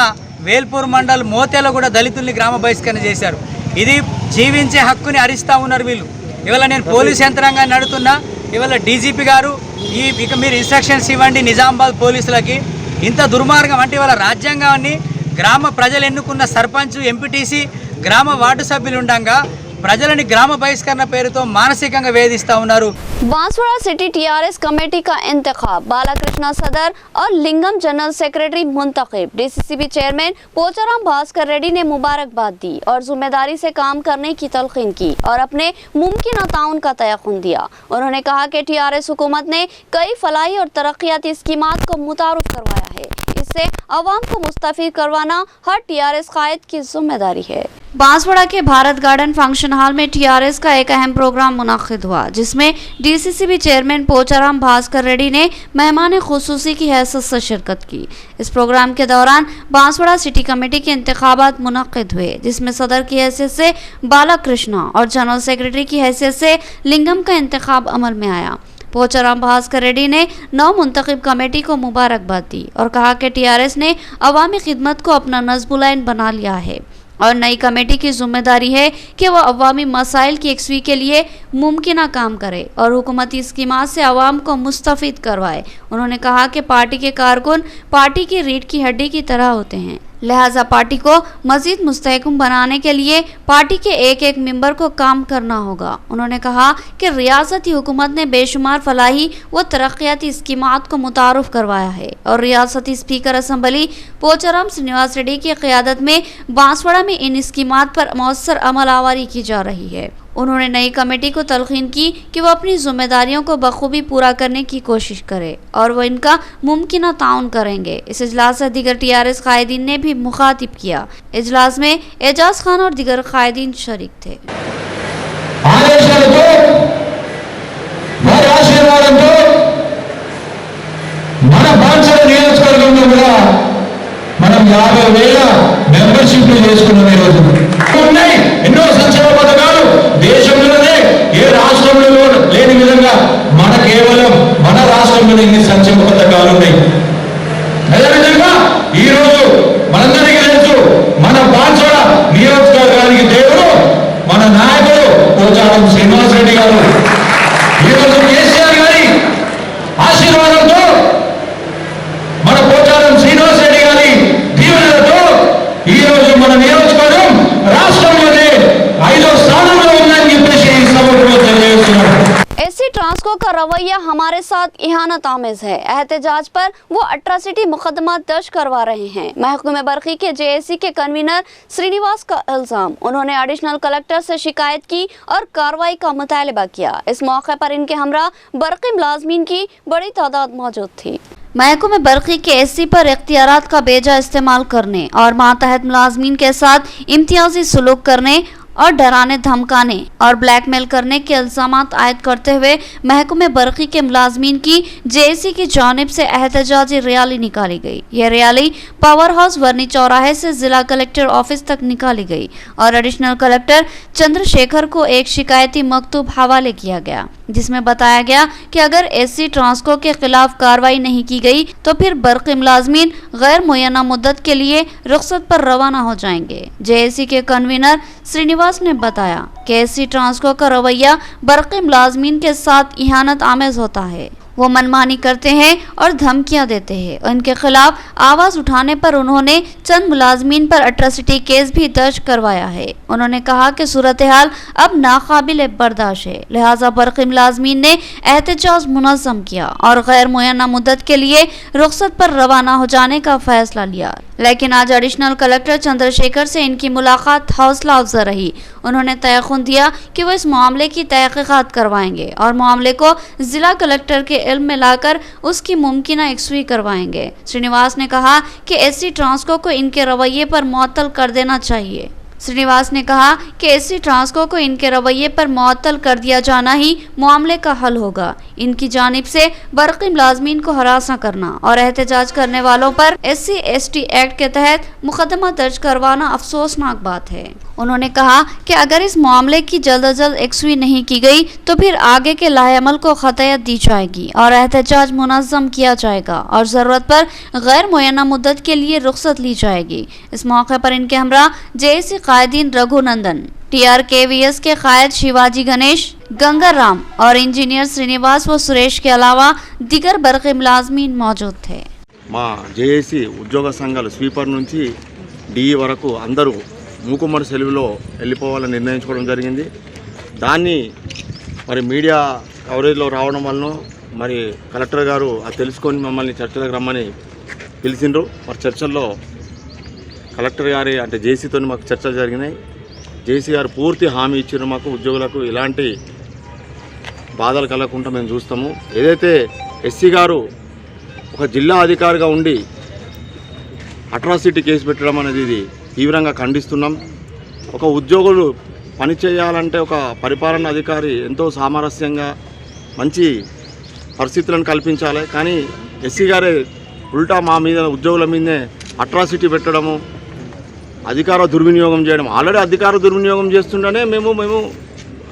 వేల్పూర్ మండల్ మోతేలో కూడా దళితుల్ని గ్రామ బహిష్కరణ చేశారు. ఇది జీవించే హక్కుని హరిస్తూ ఉన్నారు వీళ్ళు. ఇవాళ నేను పోలీస్ యంత్రాంగాన్ని అడుగుతున్నా, ఇవాళ డీజీపీ గారు ఇక మీరు ఇన్స్ట్రక్షన్స్ ఇవ్వండి నిజామాబాద్ పోలీసులకి. ఇంత దుర్మార్గం అంటే ఇవాళ రాజ్యాంగాన్ని గ్రామ ప్రజలు ఎన్నుకున్న సర్పంచ్, ఎంపీటీసీ, గ్రామ వార్డు సభ్యులు ఉండగా ప్రజలని గ్రామ బహిష్కరణ పేరుతో మానసికంగా వేధిస్తా ఉన్నారు. बांसवाड़ा सिटी टीआरएस कमेटी का इंतखाब, बालाकृष्णा सदर और लिंगम जनरल सेक्रेटरी मुंतखब। डीसीसीबी चेयरमैन पोचाराम भास्कर रेड्डी ने मुबारकबाद दी और जिम्मेदारी से काम करने की तलकीन की और अपने मुमकिन ताउन का तयक़ुन दिया। उन्होंने कहा कि टीआरएस हुकूमत ने कई फलाही और तरक्याती स्कीमात को मुतारुफ करवाया है। इस से अवाम को मुस्तफीद करवाना हर टीआरएस कायद की जिम्मेदारी है। बांसवाड़ा के भारत गार्डन फंक्शन हॉल में टीआरएस का एक अहम प्रोग्राम मुनाकिद हुआ, जिसमें डीसीसीबी चेयरमैन पोचाराम भास्कर रेड्डी ने मेहमान खुसूसी की हैसियत से शिरकत की। इस प्रोग्राम के दौरान बांसवाड़ा सिटी कमेटी के इंतखाबात मुनाकिद हुए, जिसमें सदर की हैसियत से बाला कृष्णा और जनरल सेक्रेटरी की हैसियत से लिंगम का इंतखाब अमल में आया। पोचाराम भास्कर रेड्डी ने नौ मुंतखब कमेटी को मुबारकबाद दी और कहा कि टीआरएस ने अवामी खिदमत को अपना नज़्बुलैन बना लिया है और नई कमेटी की जिम्मेदारी है कि वह अवामी मसाइल की यकसवी के लिए मुमकिन काम करे और हुकूमती स्कीमात से अवाम को मुस्तफीद करवाए। उन्होंने कहा कि पार्टी के कारकुन पार्टी की रीढ़ की हड्डी की तरह होते हैं, लिहाजा पार्टी को मजीद मुस्तहकम बनाने के लिए पार्टी के एक एक मेंबर को काम करना होगा। उन्होंने कहा कि रियासती हुकूमत ने बेशुमार फलाही व तरक्याती स्कीमात को मुतारुफ करवाया है और रियासती स्पीकर असम्बली पोचाराम श्रीनिवास रेड्डी की क़यादत में बांसवाड़ा में इन स्कीमात पर मौसर अमल आवारी की जा रही है। उन्होंने नई कमेटी को तलखीन की कि वह अपनी जिम्मेदारियों को बखूबी पूरा करने की कोशिश करे और वह इनका मुमकिन ताउन करेंगे। इस इजलास से दीगर टीआरएस कायदीन ने भी मुखातिब किया। इजलास में एजाज खान और दीगर कायदीन शरीक थे। ఎన్నో సంక్షేమ పథకాలు దేశంలోనే ఏ రాష్ట్రంలో లేని విధంగా మన కేవలం మన రాష్ట్రంలోనే ఇన్ని సంక్షేమ పథకాలు ఉన్నాయి. అదేవిధంగా ఈ రోజు మనందరికీ తెలుసు, మన బాన్సవాడ నియోజకవర్గానికి దేవుడు మన నాయకుడు పోచారం శ్రీనివాస్ రెడ్డి గారు. ఈ రోజు కేసీఆర్ గారి ఆశీర్వాదంతో మన పోచారం శ్రీనివాస్ రెడ్డి గారి దీవెనలతో ఈ రోజు మన నియోజకవర్గం రాష్ట్రంలోనే 5వ స్థానంలో ఉందని చెప్పేసి సభలో తెలియజేస్తున్నారు। एसी ट्रांसको का रवैया हमारे साथ इहानत आमेज है। एहतजाज पर वो अट्रॉसिटी मुकदमा दर्ज करवा रहे हैं। महकमे बरकी के जेएसी के कन्वीनर श्रीनिवास का इल्जाम, उन्होंने एडिशनल कलेक्टर से शिकायत की और कार्रवाई का मुतालबा किया। इस मौके पर इनके हमरा बरकी मुलाजमीन की बड़ी तादाद मौजूद थी। महकमे बरकी के एसी पर इख्तियारात का बेजा इस्तेमाल करने और मातहत मुलाजमीन के साथ इम्तियाजी सलूक करने और डराने धमकाने और ब्लैकमेल करने के इल्जामात आयद करते हुए महकमे बरकी के मुलाजमीन की जेएसी की जानिब से एहतजाजी रैली निकाली गई। यह रैली पावर हाउस वर्नी चौराहे से जिला कलेक्टर ऑफिस तक निकाली गई और एडिशनल कलेक्टर चंद्रशेखर को एक शिकायती मकतूब हवाले किया गया, जिसमें बताया गया कि अगर एसी ट्रांसको के खिलाफ कार्रवाई नहीं की गई तो फिर बरकी मुलाजमीन गैर मुय्यना मुद्दत के लिए रुखसत पर रवाना हो जाएंगे। जेएसी के कन्वीनर श्रीनिवास ने बताया कि एसी ट्रांसको का रवैया बरकी मुलाजमीन के साथ इहानत आमेज होता है। वो मनमानी करते हैं और धमकियां देते हैं। उनके खिलाफ आवाज उठाने पर उन्होंने चंद मुलाजमीन पर अट्रॉसिटी केस भी दर्ज करवाया है। उन्होंने कहा कि सूरत हाल अब नाकाबिल बर्दाश्त है, लिहाजा बरकी मुलाजमीन ने एहतजाज मुनज़्ज़म किया और गैर मुय्यना मुद्दत के लिए रुखसत पर रवाना हो जाने का फैसला लिया। लेकिन आज एडिशनल कलेक्टर चंद्रशेखर से इनकी मुलाकात हौसला अफजा रही। उन्होंने तयक़ुन दिया कि वो इस मामले की तहक़ीक़ात करवाएंगे और मामले को जिला कलेक्टर के इल्म में लाकर उसकी मुमकिन यकसवी करवाएंगे। श्रीनिवास ने कहा कि एसी ट्रांसको को इनके रवैये पर मुअत्तल कर देना चाहिए। श्रीनिवास ने कहा कि एसी ट्रांसको को इनके रवैये पर मुअत्तल कर दिया जाना ही मामले का हल होगा। इनकी जानिब से बरकी मुलाजमीन को हरासा करना और एहतजाज करने वालों पर SC/ST एक्ट के तहत मुकदमा दर्ज करवाना अफसोसनाक बात है। उन्होंने कहा कि अगर इस मामले की जल्द अज जल्द यकसवी नहीं की गई तो फिर आगे के लाहेअमल को खतयत दी जाएगी और एहतजाज मुनज़्ज़म किया जाएगा और ज़रूरत पर गैर मुय्यना मुद्दत के लिए रुखसत ली जाएगी। इस मौके पर इनके हमरा जेएसी कायदीन रघुनंदन, TRKVS के कायद शिवाजी गणेश, गंगा राम और इंजीनियर श्रीनिवास व सुरेश के अलावा दिगर बरकी मुलाजमीन मौजूद थे। మా జేఏసీ ఉద్యోగ సంఘాలు స్వీపర్ నుంచి డిఈ వరకు అందరూ మూకుమ్మడి సెలవులో వెళ్ళిపోవాలని నిర్ణయించుకోవడం జరిగింది। దాన్ని మరి మీడియా కవరేజ్లో రావడం వలన మరి కలెక్టర్ గారు అది తెలుసుకొని మమ్మల్ని చర్చలకు రమ్మని పిలిచిండ్రు। మరి చర్చల్లో కలెక్టర్ గారి అంటే జేసీతో మాకు చర్చలు జరిగినాయి। జేసీ గారు పూర్తి హామీ ఇచ్చారు, మాకు ఉద్యోగులకు ఇలాంటి బాధలు కలగకుండా మేము చూస్తాము। ఏదైతే ఎస్సీ గారు ఒక జిల్లా అధికారిగా ఉండి అట్రాసిటీ కేసు పెట్టడం అనేది ఇది తీవ్రంగా ఖండిస్తున్నాం. ఒక ఉద్యోగులు పని చేయాలంటే ఒక పరిపాలన అధికారి ఎంతో సామరస్యంగా మంచి పరిస్థితులను కల్పించాలి. కానీ ఎస్సీ గారే ఉల్టా మా మీద ఉద్యోగుల మీదనే అట్రాసిటీ పెట్టడము, అధికార దుర్వినియోగం చేయడం. ఆల్రెడీ అధికార దుర్వినియోగం చేస్తుండనే మేము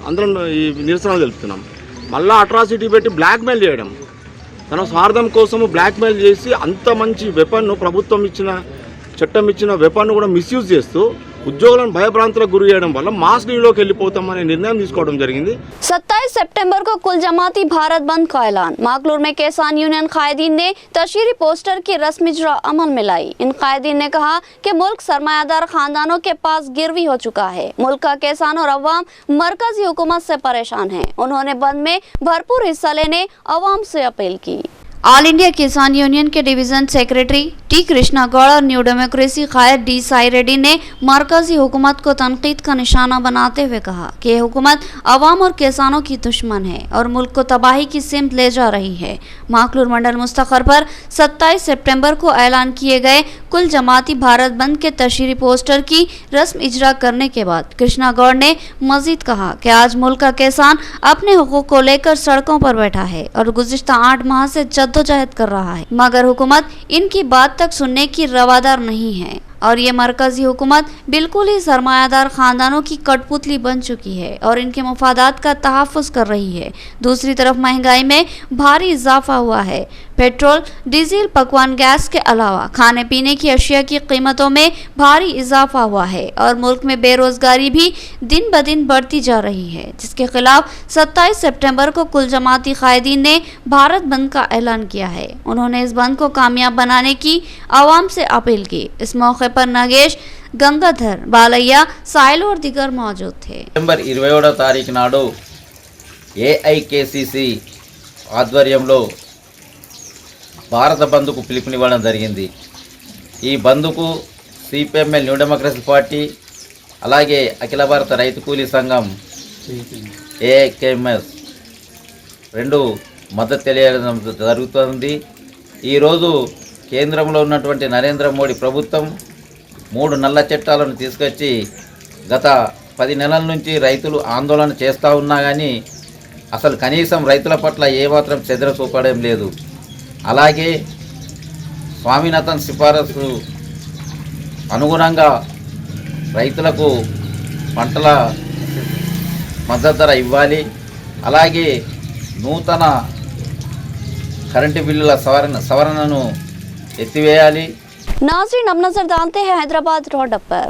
అందరం ఈ నిరసన తెలుపుతున్నాం. మళ్ళీ అట్రాసిటీ పెట్టి బ్లాక్మెయిల్ చేయడం, తన స్వార్థం కోసము బ్లాక్మెయిల్ చేసి అంత మంచి వెపన్ను ప్రభుత్వం ఇచ్చిన చట్టం ఇచ్చిన వెపన్ను కూడా మిస్యూజ్ చేస్తూ ఉద్యోగులను భయభ్రాంతులకు గురి చేయడం వల్ల మాస్ లీవ్లోకి వెళ్ళిపోతామనే నిర్ణయం తీసుకోవడం జరిగింది. 27 सितंबर को कुल जमाती भारत बंद का ऐलान। माकलूर में किसान यूनियन कायदीन ने तशहीरी पोस्टर की रस्म इजरा अमल में लाई। इन कायदीन ने कहा कि मुल्क सरमायादार खानदानों के पास गिरवी हो चुका है। मुल्क का किसान और अवाम मरकजी हुकूमत से परेशान है। उन्होंने बंद में भरपूर हिस्सा लेने अवाम से अपील की। ऑल इंडिया किसान यूनियन के division secretary T Krishna Goud और न्यू डेमोक्रेसी कायद डी साई रेड्डी ने मरकजी हुकूमत को तनकीद का निशाना बनाते हुए कहा कि यह हुकूमत अवाम और किसानों की दुश्मन है और मुल्क को तबाही की सिमत ले जा रही है। माकलूर मंडल मुस्तखर पर 27 सितंबर को ऐलान किए गए कुल जमाती भारत बंद के तशहीरी पोस्टर की रस्म इजरा करने के बाद कृष्णा गौड़ ने मजीद कहा कि आज मुल्क का किसान अपने हुकूक को लेकर सड़कों पर बैठा है और गुज़िश्ता 8 माह से जद्दोजहद कर रहा है, मगर हुकूमत इनकी बात तक सुनने की रवादार नहीं है और ये मरकजी हुकूमत बिल्कुल ही सरमायादार खानदानों की कठपुतली बन चुकी है और इनके मफादात का तहफ़्फ़ुज़ कर रही है। दूसरी तरफ महंगाई में भारी इजाफा हुआ है। पेट्रोल, डीजल, पकवान गैस के अलावा खाने पीने की अशिया की कीमतों में भारी इजाफा हुआ है और मुल्क में बेरोजगारी भी दिन ब दिन बढ़ती जा रही है, जिसके खिलाफ 27 सितंबर को कुल जमाती कायदीन ने भारत बंद का ऐलान किया है। उन्होंने इस बंद को कामयाब बनाने की आवाम से अपील की। इस मौके पर नागेश, गंगाधर, बालయ్య, साहिल और दिगर मौजूद थे। సెప్టెంబర్ 27వ తారీఖు నాడు ఏఐకేసీసీ ఆధ్వర్యంలో భారత బంద్కు పిలుపునివ్వడం జరిగింది. ఈ బంద్కు సిపిఎంఎల్ న్యూ డెమోక్రసీ పార్టీ అలాగే అఖిల భారత రైతు కూలీ సంఘం ఏఐకేఎంఎస్ రెండు మద్దతు తెలియజేయడం జరుగుతుంది. ఈరోజు కేంద్రంలో ఉన్నటువంటి నరేంద్ర మోడీ ప్రభుత్వం 3 నల్ల చట్టాలను తీసుకొచ్చి గత 10 నెలల నుంచి రైతులు ఆందోళన చేస్తూ ఉన్నా కానీ అసలు కనీసం రైతుల పట్ల ఏమాత్రం శ్రద్ధ చూపడం లేదు. అలాగే స్వామినాథన్ సిఫారసు అనుగుణంగా రైతులకు పంటల మద్దతు ధర ఇవ్వాలి, అలాగే నూతన కరెంటు బిల్లుల సవరణను ఎత్తివేయాలి. नाज़रीन, अब नजर डालते हैं हैदराबाद रोड पर।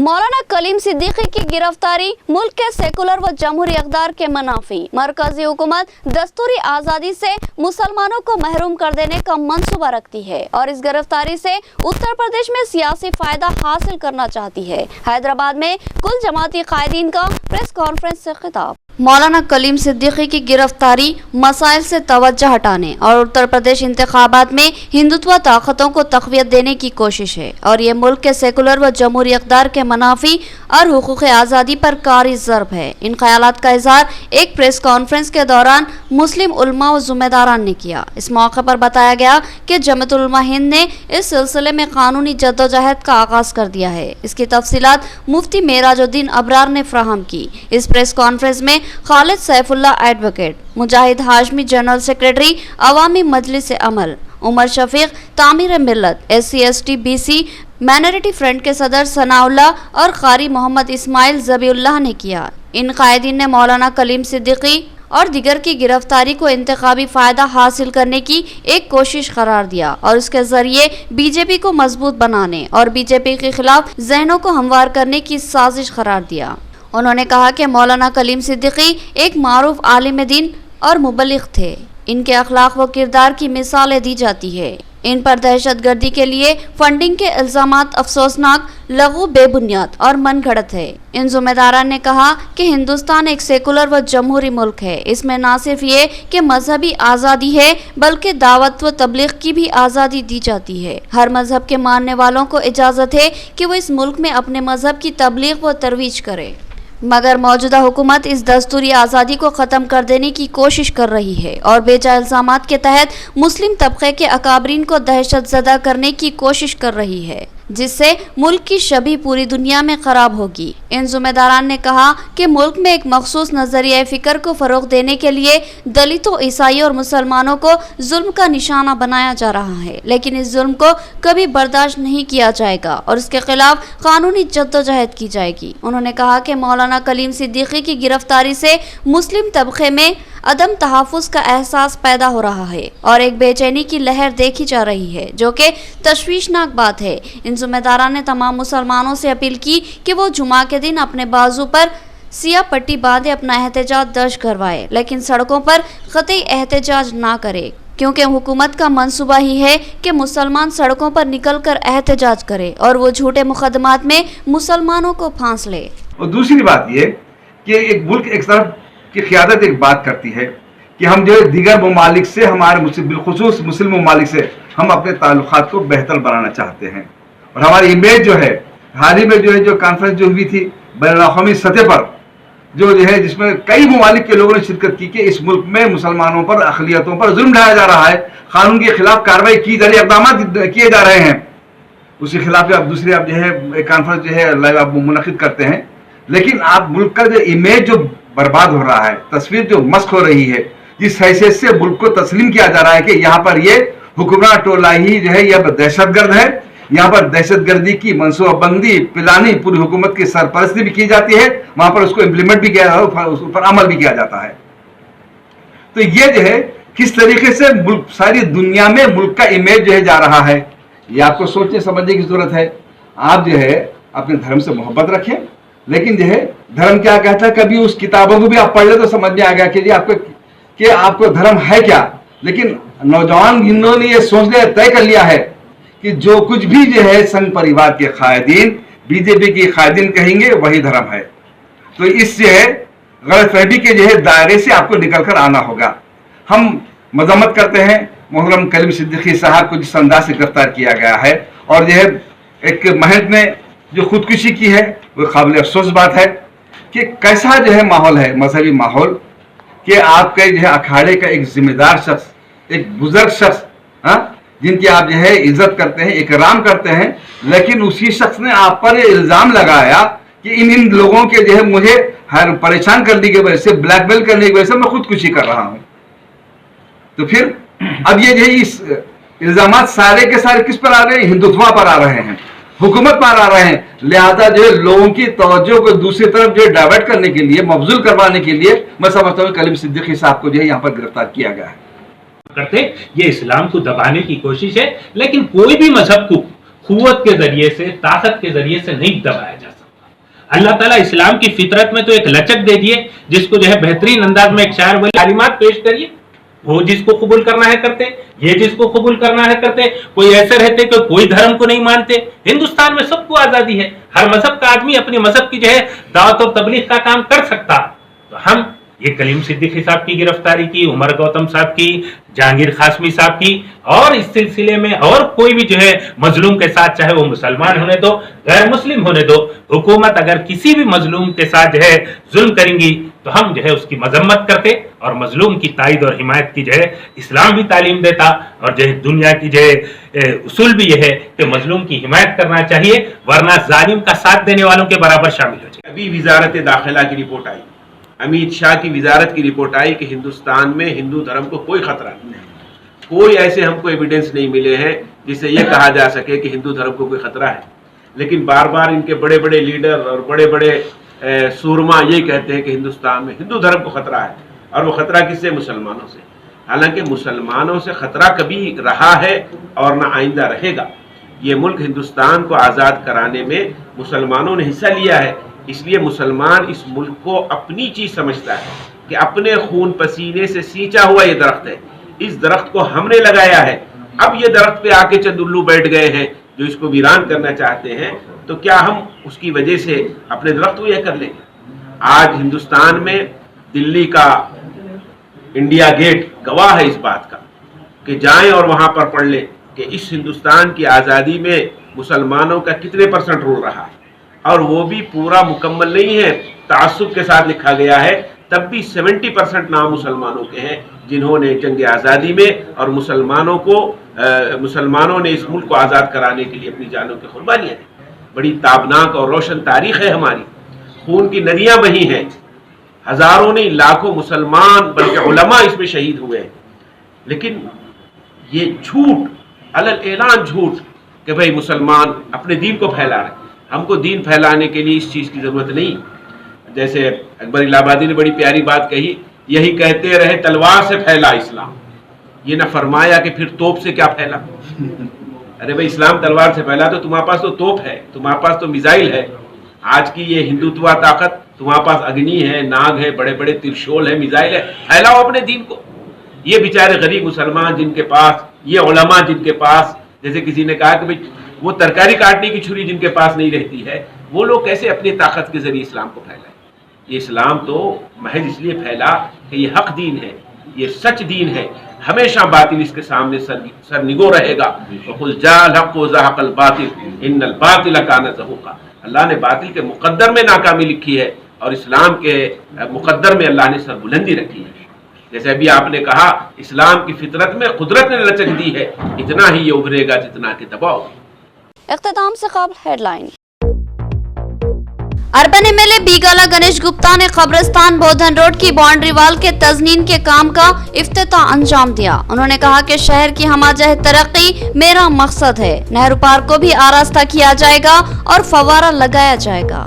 मौलाना कलीम सिद्दीकी की गिरफ्तारी मुल्क के सेकुलर व जमहूरी इक़्तिदार के मनाफी। मरकजी हुकूमत दस्तूरी आज़ादी से मुसलमानों को महरूम कर देने का मंसूबा रखती है और इस गिरफ्तारी से उत्तर प्रदेश में सियासी फायदा हासिल करना चाहती है। हैदराबाद में कुल जमाती कायदीन का प्रेस कॉन्फ्रेंस से खिताब। मौलाना कलीम सिद्दीकी की गिरफ्तारी मसाइल से तवज्जो हटाने और उत्तर प्रदेश इंतखाबात में हिंदुत्व ताकतों को तक़वियत देने की कोशिश है और ये मुल्क के सेकुलर व जमहूरी इक़्तिदार के मनाफी और हुकूक़ आज़ादी पर कारी ज़र्ब है। इन ख्यालात का इज़हार एक प्रेस कॉन्फ्रेंस के दौरान मुस्लिम उलमा व ज़िम्मेदारान ने किया। इस मौके पर बताया गया कि जमअतुल उलमा हिंद ने इस सिलसिले में कानूनी जद्दोजहद का आगाज़ कर दिया है। इसकी तफसीलात मुफ्ती मेराजुद्दीन अबरार ने फराहम की। इस प्रेस कॉन्फ्रेंस में खालिद सैफुल्ला एडवोकेट, मुजाहिद हाशमी जनरल सेक्रेटरी अवामी मजलिस अमल, उमर शफीक तामीर मिल्लत, SC/ST BC माइनॉरिटी फ्रंट के सदर सनाउल्ला और कारी मोहम्मद इस्माइल ज़बीउल्लाह ने किया। इन कायदीन ने मौलाना कलीम सिद्दीकी और दिगर की गिरफ्तारी को इंतखाबी फायदा हासिल करने की एक कोशिश करार दिया और उसके जरिए बीजेपी को मजबूत बनाने और बीजेपी के खिलाफ जहनों को हमवार करने की साजिश करार दिया। उन्होंने कहा कि मौलाना कलीम सिद्दीकी एक मारूफ आलिम दीन और मुबल्लिग थे। इनके अखलाक व किरदार की मिसालें दी जाती है। इन पर दहशतगर्दी के लिए फंडिंग के इल्जामात अफसोसनाक, लघु, बेबुनियाद और मनगढ़ंत है। इन ज़िम्मेदारान ने कहा कि हिंदुस्तान एक सेकुलर व जमहूरी मुल्क है। इसमें न सिर्फ ये कि मजहबी आज़ादी है बल्कि दावत व तबलीग की भी आज़ादी दी जाती है। हर मजहब के मानने वालों को इजाज़त है कि वो इस मुल्क में अपने मजहब की तबलीग व तरवीज करे। मगर मौजूदा हुकूमत इस दस्तूरी आज़ादी को ख़त्म कर देने की कोशिश कर रही है और बेजा इल्ज़ामात के तहत मुस्लिम तबके के अकाबरीन को दहशतज़दा करने की कोशिश कर रही है, जिससे मुल्क की छवि पूरी दुनिया में ख़राब होगी। इन ज़िम्मेदारान ने कहा कि मुल्क में एक मखसूस नज़रिया फ़िक्र को फ़रोग़ देने के लिए दलितों, ईसाई और मुसलमानों को जुल्म का निशाना बनाया जा रहा है, लेकिन इस जुल्म को कभी बर्दाश्त नहीं किया जाएगा और इसके खिलाफ कानूनी जद्दोजहद की जाएगी। उन्होंने कहा कि मौलाना कलीम सिद्दीकी की गिरफ्तारी से मुस्लिम तबके में अदम तहफ़्फ़ुज़ का एहसास पैदा हो रहा है और एक बेचैनी की लहर देखी जा रही है, जो कि तशवीशनाक बात है। इन ज़िम्मेदारान ने तमाम मुसलमानों से अपील की कि वो जुमा के दिन अपने बाजू पर सिया पट्टी बांधे अपना एहतजाज दर्ज करवाए, लेकिन सड़कों पर क़तई एहतजाज ना करे, क्योंकि हुकूमत का मंसूबा ही है कि मुसलमान सड़कों पर निकल कर एहतजाज करे और वो झूठे मुकदमात में मुसलमानों को फांस ले। और दूसरी बात ये कि एक मुल्क एक तरफ की क़यादत एक बात करती है कि हम जो है दीगर ममालिक से, हमारे बिलखुसूस मुस्लिम ममालिक से हम अपने ताल्लुकात को बेहतर बनाना चाहते हैं और हमारी इमेज जो है, हाल ही में जो कॉन्फ्रेंस जो हुई थी बैनुल-अक़वामी सतह पर जो है, जिसमें कई ममालिक के लोगों ने शिरकत की कि इस मुल्क में मुसलमानों पर, अक़लियतों पर जुल्म ढाया जा रहा है, कानून के खिलाफ कार्रवाई की जा रही, इक़दाम किए जा रहे हैं। उसके खिलाफ आप दूसरी आप जो है कॉन्फ्रेंस जो है आप मुनक़िद करते हैं, लेकिन आप मुल्क का जो इमेज जो बर्बाद हो रहा है, तस्वीर जो मस्क हो रही है, जिस हैसियत से मुल्क को तस्लीम किया जा रहा है कि यहाँ पर ये हुक्मरान टोला ही जो है यह दहशतगर्द है, यहाँ पर दहशतगर्दी की मनसूबाबंदी, प्लानिंग पूरी हुकूमत की सरपरस्ती भी की जाती है, वहाँ पर उसको इम्प्लीमेंट भी किया जाता है, उस पर अमल भी किया जाता है। तो ये जो है किस तरीके से मुल्क, सारी दुनिया में मुल्क का इमेज जो है जा रहा है, ये आपको सोचने समझने की जरूरत है। आप जो है अपने धर्म से मोहब्बत रखें, लेकिन जो है धर्म क्या कहता है, कभी उस किताबों को भी आप पढ़ ले तो समझ में आ गया कि आपको धर्म है क्या। लेकिन नौजवान इन्होंने ये सोच लिया, तय कर लिया है कि जो कुछ भी जो है संघ परिवार के कायदीन, बीजेपी की कायदीन कहेंगे वही धर्म है। तो इस जो है गलतफहमी के जो है दायरे से आपको निकल कर आना होगा। हम मजम्मत करते हैं मोहतरम कलीम सिद्दीकी साहब को जिस अंदाज से गिरफ्तार किया गया है और जो है एक महंत ने जो खुदकुशी की है, वो काबिल अफसोस बात है कि कैसा जो है माहौल है, मजहबी माहौल, कि आपके जो है अखाड़े का एक जिम्मेदार शख्स, एक बुजुर्ग शख्स, जिनकी आप जो है इज्जत करते हैं, इकराम करते हैं, लेकिन उसी शख्स ने आप पर इल्जाम लगाया कि इन लोगों के जो है मुझे हर परेशान करने की वजह से, ब्लैकमेल करने की वजह से मैं खुदकुशी कर रहा हूं। तो फिर अब ये जो है इस इल्जाम सारे के सारे किस पर आ रहे हैं? हिंदुत्व पर आ रहे हैं, हुकूमत पर आ रहे हैं। लिहाजा जो है लोगों की तवज्जो को दूसरी तरफ जो है डाइवर्ट करने के लिए, मबजूल करवाने के लिए मैं समझता हूँ कलीम सिद्दीकी साहब को जो है यहाँ पर गिरफ्तार किया गया है। करते ये इस्लाम को दबाने की कोशिश है, लेकिन कोई भी मजहब को कुव्वत के जरिए से, ताकत के जरिए से नहीं दबाया जा सकता। अल्लाह ताला इस्लाम की फितरत में तो एक लचक दे दिए, जिसको जो है बेहतरीन अंदाज में एक शायर वाली तालीमात पेश करिए, वो जिसको कबूल करना है करते, ये जिसको कबूल करना है करते। कोई ऐसे रहते कि कोई धर्म को नहीं मानते। हिंदुस्तान में सबको आजादी है, हर मजहब का आदमी अपने मजहब की जो है दावत और तबलीग का काम कर सकता। तो हम ये कलीम सिद्दीकी साहब की गिरफ्तारी की, उमर गौतम साहब की, जहांगीर कासमी साहब की, और इस सिलसिले में और कोई भी जो है मजलूम के साथ, चाहे वो मुसलमान होने दो, गैर मुस्लिम होने दो, हुकूमत अगर किसी भी मजलूम के साथ जो है जुल्म करेंगी तो हम जो है उसकी मजम्मत करते, और मजलूम की ताईद और हिमायत की जो है इस्लाम भी तालीम देता, और जो है दुनिया की जो है उसूल भी यह है कि मजलूम की हिमायत करना चाहिए, वरना जालिम का साथ देने वालों के बराबर शामिल हो जाए। अभी वजारत दाखिला की रिपोर्ट आई, अमित शाह की वजारत की रिपोर्ट आई कि हिंदुस्तान में हिंदू धर्म को कोई खतरा नहीं, कोई ऐसे हमको एविडेंस नहीं मिले हैं जिससे यह कहा जा सके कि हिंदू धर्म को कोई खतरा है। लेकिन बार बार इनके बड़े बड़े लीडर और बड़े बड़े सूरमा ये कहते हैं कि हिंदुस्तान में हिंदू धर्म को खतरा है, और वो खतरा किससे? मुसलमानों से। हालांकि मुसलमानों से खतरा कभी रहा है और ना आइंदा रहेगा। ये मुल्क हिंदुस्तान को आज़ाद कराने में मुसलमानों ने हिस्सा लिया है, इसलिए मुसलमान इस मुल्क को अपनी चीज समझता है कि अपने खून पसीने से सींचा हुआ ये दरख्त है, इस दरख्त को हमने लगाया है। अब ये दरख्त पे आके चंद उल्लू बैठ गए हैं जो इसको वीरान करना चाहते हैं, तो क्या हम उसकी वजह से अपने दरख्त को यह कर लेंगे? आज हिंदुस्तान में दिल्ली का इंडिया गेट गवाह है इस बात का कि जाएं और वहां पर पढ़ लें कि इस हिंदुस्तान की आज़ादी में मुसलमानों का कितने % रोल रहा है, और वो भी पूरा मुकम्मल नहीं है, तासुब के साथ लिखा गया है, तब भी 70% नाम मुसलमानों के हैं जिन्होंने जंग आज़ादी में और मुसलमानों ने इस मुल्क को आज़ाद कराने के लिए अपनी जानों की कुर्बानियाँ दी। बड़ी ताबनाक और रोशन तारीख है हमारी, खून की नदियाँ बही हैं, हजारों नहीं लाखों मुसलमान बल्कि उलमा इसमें शहीद हुए हैं। लेकिन ये झूठ, अलल ऐलान झूठ कि भाई मुसलमान अपने दीन को फैला रहे, हमको दीन फैलाने के लिए इस चीज़ की ज़रूरत नहीं। जैसे अकबर इलाहाबादी ने बड़ी प्यारी बात कही, यही कहते रहे तलवार से फैला इस्लाम, ये ना फरमाया कि फिर तोप से क्या फैला। अरे भाई इस्लाम तलवार से फैला तो तुम्हारे पास तो तोप है, तुम्हारे पास तो मिसाइल है। आज की ये हिंदुत्व ताकत, तुम्हारे पास अग्नि है, नाग है, बड़े बड़े त्रिशूल है, मिसाइल है, फैलाओ अपने दीन को। ये बेचारे गरीब मुसलमान जिनके पास, ये उलमा जिनके पास, जैसे किसी ने कहा कि भाई वो तरकारी काटने की छुरी जिनके पास नहीं रहती है, वो लोग कैसे अपनी ताकत के जरिए इस्लाम को फैलाएं। ये इस्लाम तो महज इसलिए फैला कि ये हक दीन है, ये सच दीन है, हमेशा बातिल इसके सामने सर निगो रहेगा। वक़ुल जाअल हक़ व ज़हक़ल बातिल इन्नल बातिल कान ज़हूक़ा। अल्लाह ने बातिल के मुक़द्दर में नाकामी लिखी है और इस्लाम के मुक़द्दर में अल्लाह ने सरबुलंदी रखी है। जैसे अभी आपने कहा, इस्लाम की फितरत में कुदरत ने लचक दी है, इतना ही ये उभरेगा जितना कि दबाव। इख्तिताम से क़ब्ल headline. Urban MLA Bigala Ganesh Gupta ने कब्रिस्तान बोधन रोड की बाउंड्री वाल के तजनीन के काम का इफ्तिताह अंजाम दिया। उन्होंने कहा कि शहर की हमाजह तरक्की मेरा मकसद है। नेहरू पार्क को भी आरास्ता किया जाएगा और फवारा लगाया जाएगा।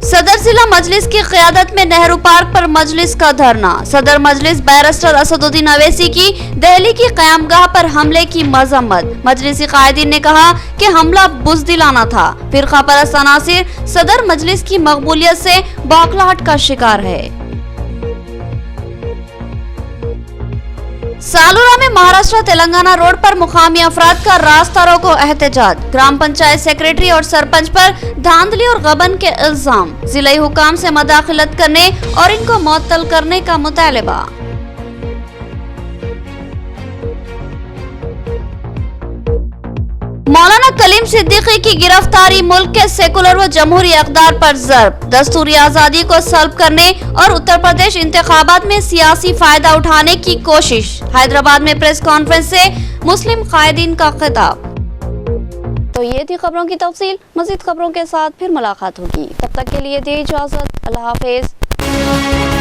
सदर जिला मजलिस की क़यादत में नेहरू पार्क पर मजलिस का धरना। सदर मजलिस बैरिस्टर असदुद्दीन अवैसी की दिल्ली की क़यामगाह पर हमले की मजम्मत। मजलिसी कायदीन ने कहा कि हमला बुज़दिलाना था। फिरका परस्त अनासिर सदर मजलिस की मकबूलियत से बौखलाहट का शिकार है। सालूरा में महाराष्ट्र तेलंगाना रोड पर मुकामी अफराद का रास्ता रोको एहतजाज। ग्राम पंचायत सेक्रेटरी और सरपंच पर धांधली और गबन के इल्जाम। जिला हुकाम से मदाखलत करने और इनको मुअत्तल करने का मुतालबा। मौलाना कलीम सिद्दीकी की गिरफ्तारी मुल्क के सेकुलर व जमहूरी अक़दार पर ज़र्ब। दस्तूरी आज़ादी को सल्ब करने और उत्तर प्रदेश इंतखाबात में सियासी फायदा उठाने की कोशिश। हैदराबाद में प्रेस कॉन्फ्रेंस से मुस्लिम कायदीन का खिताब। तो ये थी खबरों की तफसील। मज़ीद खबरों के साथ फिर मुलाकात होगी, तब तक के लिए दे इजाज़त। अल्लाह हाफ़िज़।